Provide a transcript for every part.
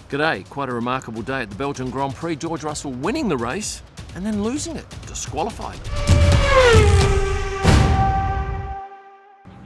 G'day, quite a remarkable day at the Belgian Grand Prix. George Russell winning the race and then losing it, disqualified.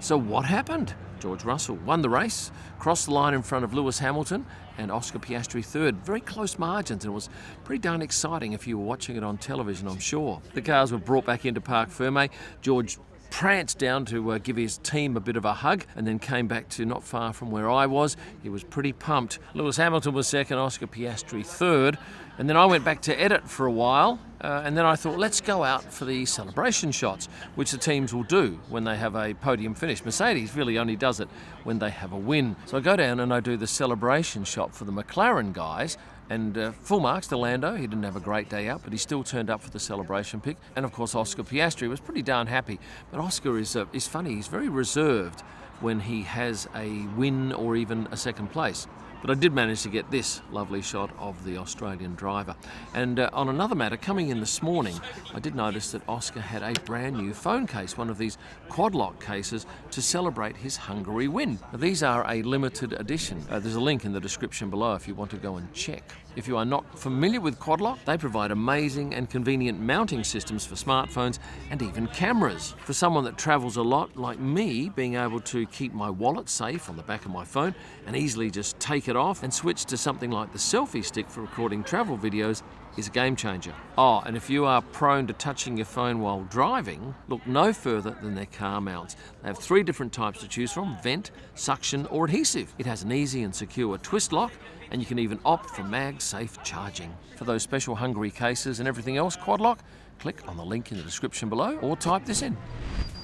So what happened? George Russell won the race, crossed the line in front of Lewis Hamilton and Oscar Piastri third. Very close margins, and it was pretty darn exciting if you were watching it on television, I'm sure. The cars were brought back into Parc Fermé. George pranced down to give his team a bit of a hug and then came back to not far from where I was. He was pretty pumped. Lewis Hamilton was second, Oscar Piastri third, and then I went back to edit for a while and then I thought, let's go out for the celebration shots, which the teams will do when they have a podium finish. Mercedes really only does it when they have a win. So I go down and I do the celebration shot for the McLaren guys. And full marks to Lando. He didn't have a great day out, but he still turned up for the celebration pick. And of course, Oscar Piastri was pretty darn happy. But Oscar is funny. He's very reserved when he has a win or even a second place. But I did manage to get this lovely shot of the Australian driver. And on another matter, coming in this morning, I did notice that Oscar had a brand new phone case, one of these quad lock cases, to celebrate his Hungary win. Now, these are a limited edition. There's a link in the description below if you want to go and check. If you are not familiar with quad lock, they provide amazing and convenient mounting systems for smartphones and even cameras. For someone that travels a lot, like me, being able to keep my wallet safe on the back of my phone and easily just take it off and switch to something like the selfie stick for recording travel videos is a game changer. Oh, and if you are prone to touching your phone while driving, look no further than their car mounts. They have 3 different types to choose from: vent, suction or adhesive. It has an easy and secure twist lock, and you can even opt for mag-safe charging. For those special Hungary cases and everything else quad lock, click on the link in the description below or type this in.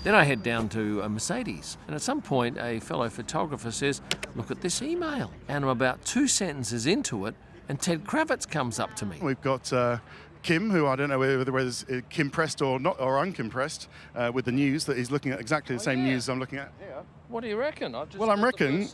Then I head down to a Mercedes, and at some point a fellow photographer says, look at this email. And I'm about 2 sentences into it, and Ted Kravitz comes up to me. We've got Kim, who I don't know whether it's compressed or not, or uncompressed, with the news that he's looking at exactly the same news I'm looking at. Yeah. What do you reckon? Well, I'm reckoning.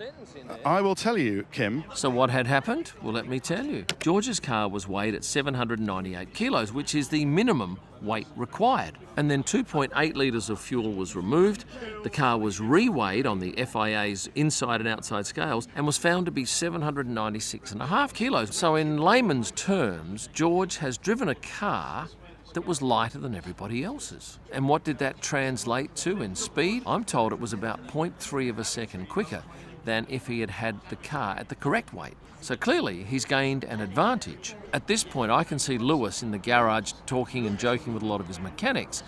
I will tell you, Kim. So what had happened? Well, let me tell you. George's car was weighed at 798 kilos, which is the minimum weight required. And then 2.8 litres of fuel was removed. The car was reweighed on the FIA's inside and outside scales and was found to be 796.5 kilos. So in layman's terms, George has driven a car that was lighter than everybody else's. And what did that translate to in speed? I'm told it was about 0.3 of a second quicker than if he had had the car at the correct weight. So clearly he's gained an advantage. At this point I can see Lewis in the garage talking and joking with a lot of his mechanics.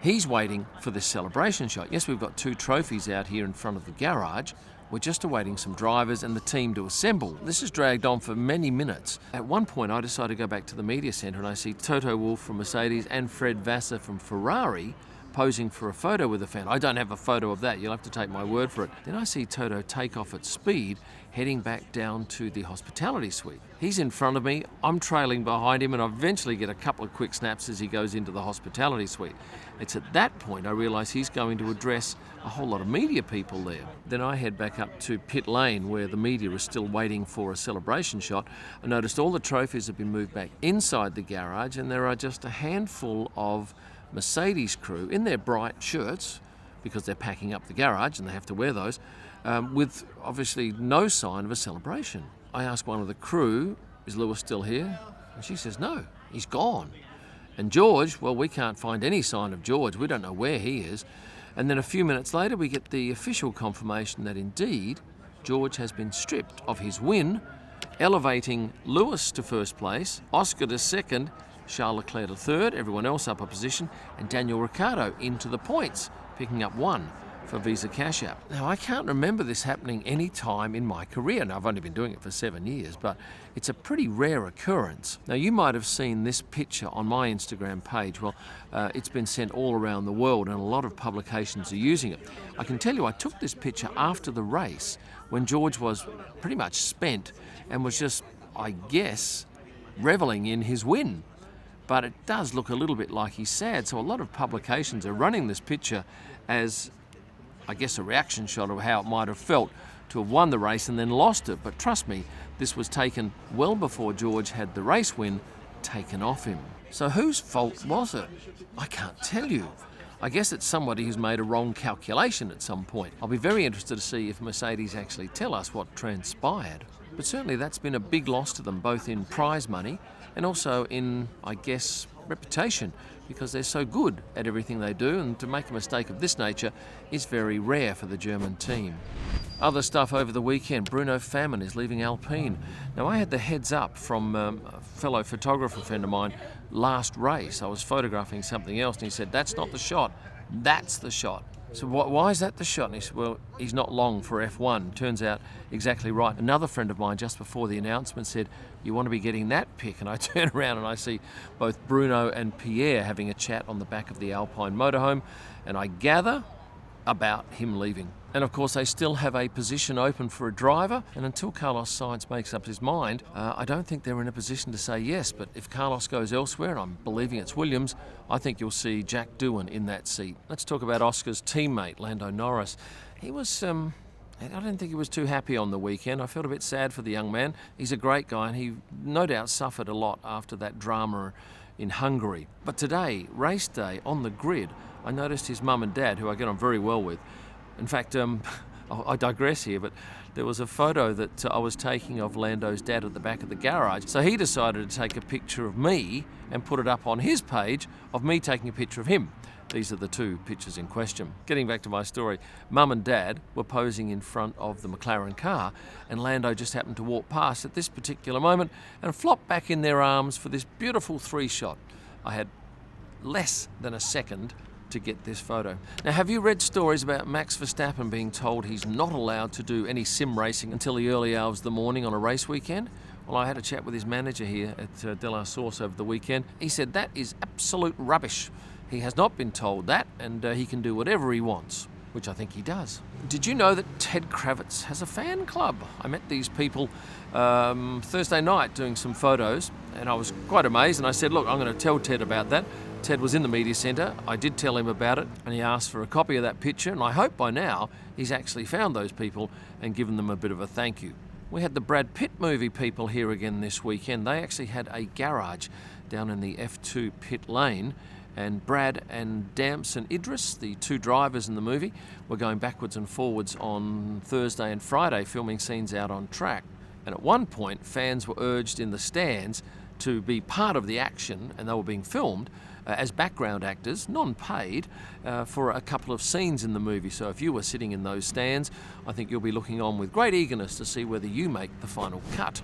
He's waiting for this celebration shot. Yes, we've got 2 trophies out here in front of the garage. We're just awaiting some drivers and the team to assemble. This has dragged on for many minutes. At one point I decided to go back to the media centre and I see Toto Wolff from Mercedes and Fred Vassar from Ferrari posing for a photo with a fan. I don't have a photo of that, you'll have to take my word for it. Then I see Toto take off at speed, heading back down to the hospitality suite. He's in front of me, I'm trailing behind him, and I eventually get a couple of quick snaps as he goes into the hospitality suite. It's at that point I realise he's going to address a whole lot of media people there. Then I head back up to pit lane where the media is still waiting for a celebration shot. I noticed all the trophies have been moved back inside the garage, and there are just a handful of Mercedes crew in their bright shirts, because they're packing up the garage and they have to wear those, with obviously no sign of a celebration. I ask one of the crew, is Lewis still here? And she says, no, he's gone. And George, well, we can't find any sign of George. We don't know where he is. And then a few minutes later, we get the official confirmation that indeed George has been stripped of his win, elevating Lewis to first place, Oscar to second, Charles Leclerc to third, everyone else up a position, and Daniel Ricciardo into the points, picking up 1 for Visa Cash App. Now, I can't remember this happening any time in my career. Now, I've only been doing it for 7 years, but it's a pretty rare occurrence. Now, you might have seen this picture on my Instagram page. Well, it's been sent all around the world, and a lot of publications are using it. I can tell you I took this picture after the race when George was pretty much spent and was just, I guess, reveling in his win. But it does look a little bit like he's sad, so a lot of publications are running this picture as, I guess, a reaction shot of how it might have felt to have won the race and then lost it. But trust me, this was taken well before George had the race win taken off him. So whose fault was it? I can't tell you. I guess it's somebody who's made a wrong calculation at some point. I'll be very interested to see if Mercedes actually tell us what transpired. But certainly that's been a big loss to them, both in prize money and also in, I guess, reputation, because they're so good at everything they do, and to make a mistake of this nature is very rare for the German team. Other stuff over the weekend, Bruno Famine is leaving Alpine. Now, I had the heads up from a fellow photographer friend of mine last race. I was photographing something else and he said, "That's not the shot, that's the shot." So why is that the shot? And he said, "Well, he's not long for F1. Turns out exactly right. Another friend of mine just before the announcement said, "You want to be getting that pic?" And I turn around and I see both Bruno and Pierre having a chat on the back of the Alpine motorhome, and I gather about him leaving. And of course they still have a position open for a driver, and until Carlos Sainz makes up his mind, I don't think they're in a position to say yes. But if Carlos goes elsewhere, and I'm believing it's Williams, I think you'll see Jack Doohan in that seat. Let's talk about Oscar's teammate, Lando Norris. He was I don't think he was too happy on the weekend. I felt a bit sad for the young man. He's a great guy, and he no doubt suffered a lot after that drama in Hungary. But today, race day, on the grid, I noticed his mum and dad, who I get on very well with. In fact, I digress here, but there was a photo that I was taking of Lando's dad at the back of the garage. So he decided to take a picture of me and put it up on his page of me taking a picture of him. These are the two pictures in question. Getting back to my story, Mum and Dad were posing in front of the McLaren car, and Lando just happened to walk past at this particular moment and flopped back in their arms for this beautiful three-shot. I had less than a second to get this photo. Now, have you read stories about Max Verstappen being told he's not allowed to do any sim racing until the early hours of the morning on a race weekend? Well, I had a chat with his manager here at De La Source over the weekend. He said that is absolute rubbish. He has not been told that, and he can do whatever he wants, which I think he does. Did you know that Ted Kravitz has a fan club? I met these people Thursday night doing some photos, and I was quite amazed, and I said, look, I'm going to tell Ted about that. Ted was in the media centre. I did tell him about it, and he asked for a copy of that picture, and I hope by now he's actually found those people and given them a bit of a thank you. We had the Brad Pitt movie people here again this weekend. They actually had a garage down in the F2 pit lane, and Brad and Damson Idris, the two drivers in the movie, were going backwards and forwards on Thursday and Friday filming scenes out on track. And at one point, fans were urged in the stands to be part of the action, and they were being filmed as background actors, non-paid, for a couple of scenes in the movie. So if you were sitting in those stands, I think you'll be looking on with great eagerness to see whether you make the final cut.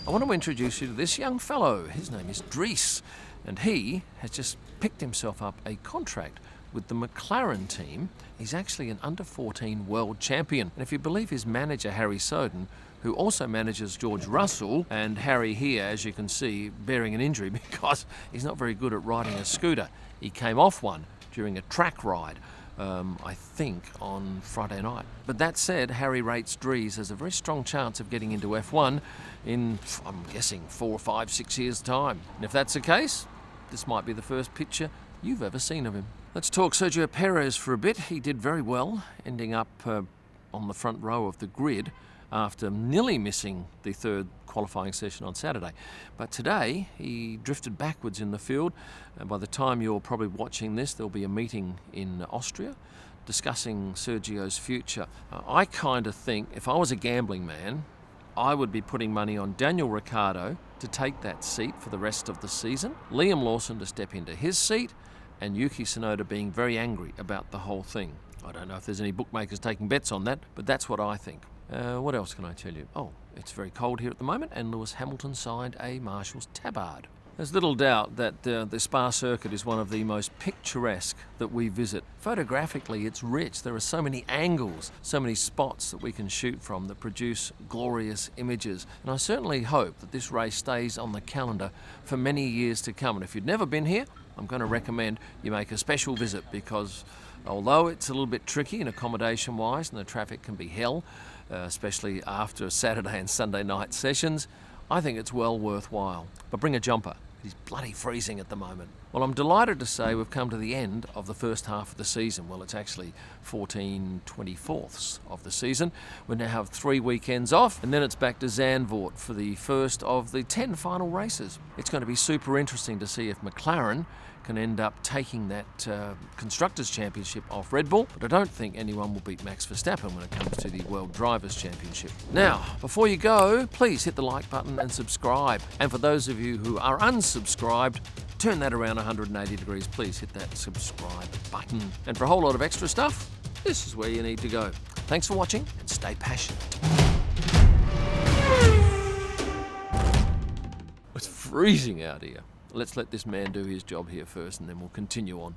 I want to introduce you to this young fellow. His name is Dries, and he has just picked himself up a contract with the McLaren team. He's actually an under-14 world champion. And if you believe his manager, Harry Soden, who also manages George Russell, and Harry here, as you can see, bearing an injury because he's not very good at riding a scooter. He came off one during a track ride, I think, on Friday night. But that said, Harry rates Dries as a very strong chance of getting into F1 in, I'm guessing, 4, 5, 6 years' time. And if that's the case, this might be the first picture you've ever seen of him. Let's talk Sergio Perez for a bit. He did very well, ending up on the front row of the grid after nearly missing the third qualifying session on Saturday. But today, he drifted backwards in the field, and by the time you're probably watching this, there'll be a meeting in Austria discussing Sergio's future. I kind of think, if I was a gambling man, I would be putting money on Daniel Ricciardo to take that seat for the rest of the season, Liam Lawson to step into his seat, and Yuki Tsunoda being very angry about the whole thing. I don't know if there's any bookmakers taking bets on that, but that's what I think. What else can I tell you? Oh, it's very cold here at the moment, and Lewis Hamilton signed a Marshall's tabard. There's little doubt that the Spa circuit is one of the most picturesque that we visit. Photographically, it's rich. There are so many angles, so many spots that we can shoot from that produce glorious images. And I certainly hope that this race stays on the calendar for many years to come. And if you've never been here, I'm going to recommend you make a special visit, because although it's a little bit tricky and accommodation-wise, and the traffic can be hell, especially after Saturday and Sunday night sessions, I think it's well worthwhile. But bring a jumper. It's bloody freezing at the moment. Well, I'm delighted to say we've come to the end of the first half of the season. Well, it's actually 14/24 of the season. We now have 3 weekends off, and then it's back to Zandvoort for the first of the 10 final races. It's going to be super interesting to see if McLaren can end up taking that Constructors' Championship off Red Bull, but I don't think anyone will beat Max Verstappen when it comes to the World Drivers' Championship. Now, before you go, please hit the like button and subscribe. And for those of you who are unsubscribed, turn that around 180 degrees. Please hit that subscribe button. And for a whole lot of extra stuff, this is where you need to go. Thanks for watching and stay passionate. It's freezing out here. Let's let this man do his job here first and then we'll continue on.